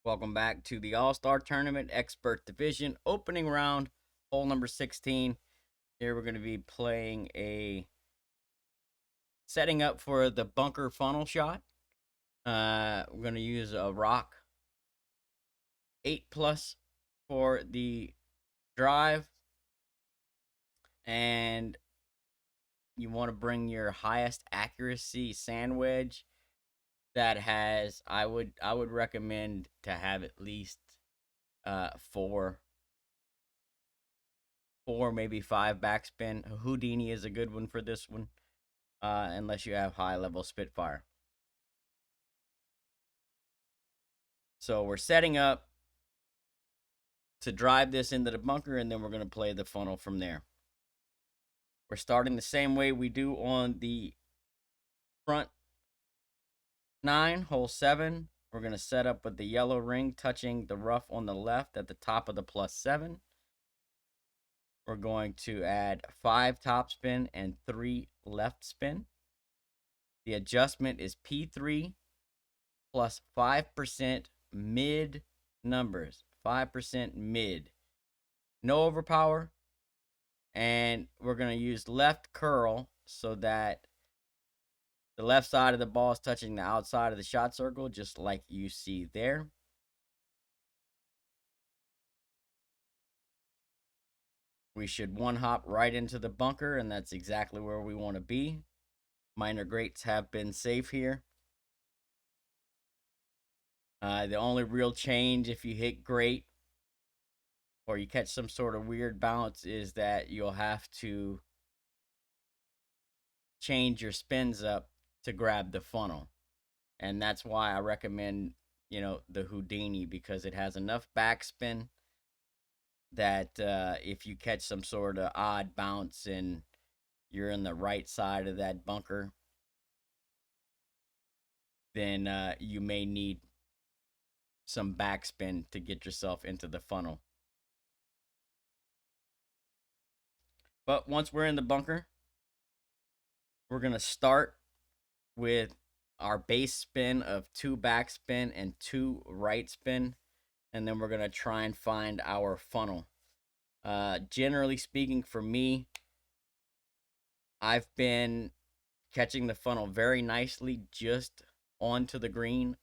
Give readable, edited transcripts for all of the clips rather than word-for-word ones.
Welcome back to the All-Star Tournament Expert Division opening round, hole number 16. Here we're going to be playing setting up for the bunker funnel shot. We're going to use a rock 8+ for the drive, and you want to bring your highest accuracy sand wedge that has I would recommend to have at least four, maybe five backspin. Houdini is a good one for this one, unless you have high level Spitfire. So we're setting up to drive this into the bunker, and then we're going to play the funnel from there. We're starting the same way we do on the front 9, hole 7. We're going to set up with the yellow ring touching the rough on the left at the top of the +7. We're going to add 5 topspin and 3 left spin. The adjustment is P3 plus 5% mid numbers. 5% mid. No overpower. And we're going to use left curl so that the left side of the ball is touching the outside of the shot circle, just like you see there. We should one hop right into the bunker, and that's exactly where we want to be. Minor greats have been safe here. The only real change if you hit great or you catch some sort of weird bounce is that you'll have to change your spins up to grab the funnel. And that's why I recommend, the Houdini, because it has enough backspin that if you catch some sort of odd bounce and you're in the right side of that bunker, then you may need some backspin to get yourself into the funnel. But once we're in the bunker, we're going to start with our base spin of 2 backspin and 2 right spin, and then we're going to try and find our funnel. Generally speaking, for me, I've been catching the funnel very nicely just onto the green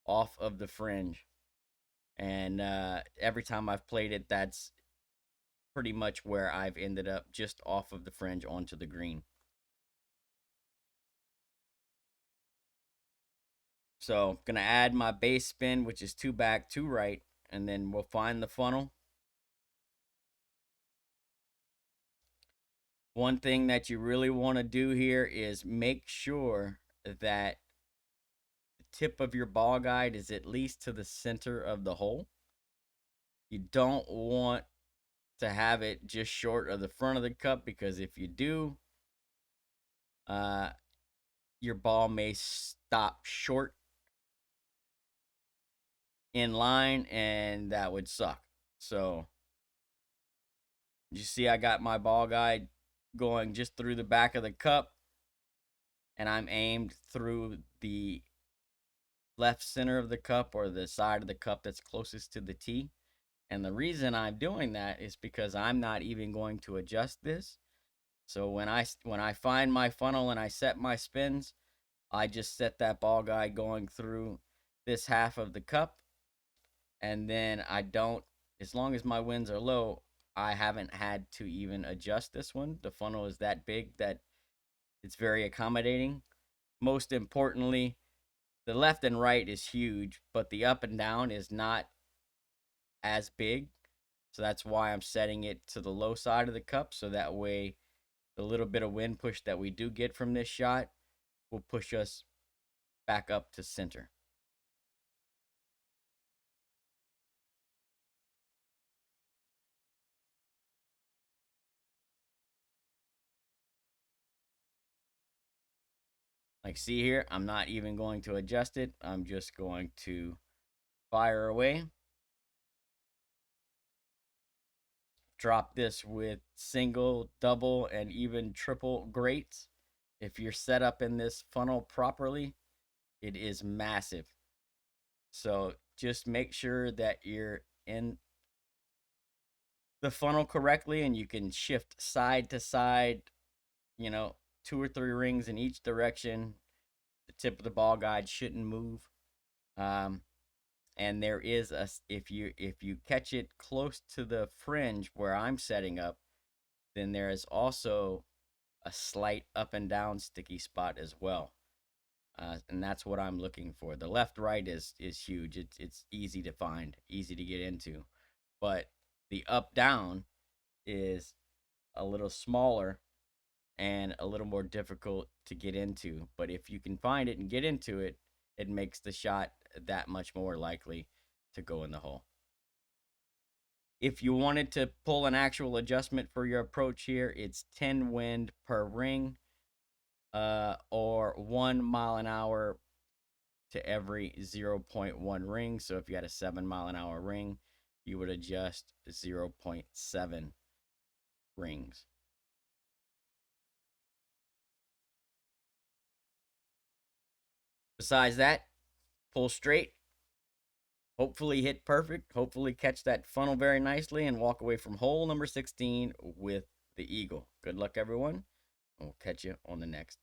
off of the fringe. And every time I've played it, that's pretty much where I've ended up, just off of the fringe onto the green. So I'm going to add my base spin, which is 2 back, 2 right, and then we'll find the funnel. One thing that you really want to do here is make sure that the tip of your ball guide is at least to the center of the hole. You don't want to have it just short of the front of the cup, because if you do, your ball may stop short in line, and that would suck. So you see I got my ball guide going just through the back of the cup, and I'm aimed through the left center of the cup, or the side of the cup that's closest to the tee. And the reason I'm doing that is because I'm not even going to adjust this. So when I find my funnel and I set my spins, I just set that ball guide going through this half of the cup, and then I don't, as long as my winds are low, I haven't had to even adjust this one. The funnel is that big that it's very accommodating. Most importantly, the left and right is huge, but the up and down is not as big. So that's why I'm setting it to the low side of the cup, so that way the little bit of wind push that we do get from this shot will push us back up to center. Like, see here, I'm not even going to adjust it. I'm just going to fire away. Drop this with single, double, and even triple grates. If you're set up in this funnel properly, it is massive. So just make sure that you're in the funnel correctly and you can shift side to side, you know, 2 or 3 rings in each direction. The tip of the ball guide shouldn't move. Um, and there is if you catch it close to the fringe where I'm setting up, then there is also a slight up and down sticky spot as well. And that's what I'm looking for. The left right is huge. It's easy to find, easy to get into, but the up down is a little smaller and a little more difficult to get into. But if you can find it and get into it, it makes the shot that much more likely to go in the hole. If you wanted to pull an actual adjustment for your approach here, it's 10 wind per ring, or 1 mile an hour to every 0.1 ring. So if you had a 7 mile an hour ring, you would adjust 0.7 rings. Besides that, pull straight, hopefully hit perfect, hopefully catch that funnel very nicely, and walk away from hole number 16 with the eagle. Good luck, everyone. We'll catch you on the next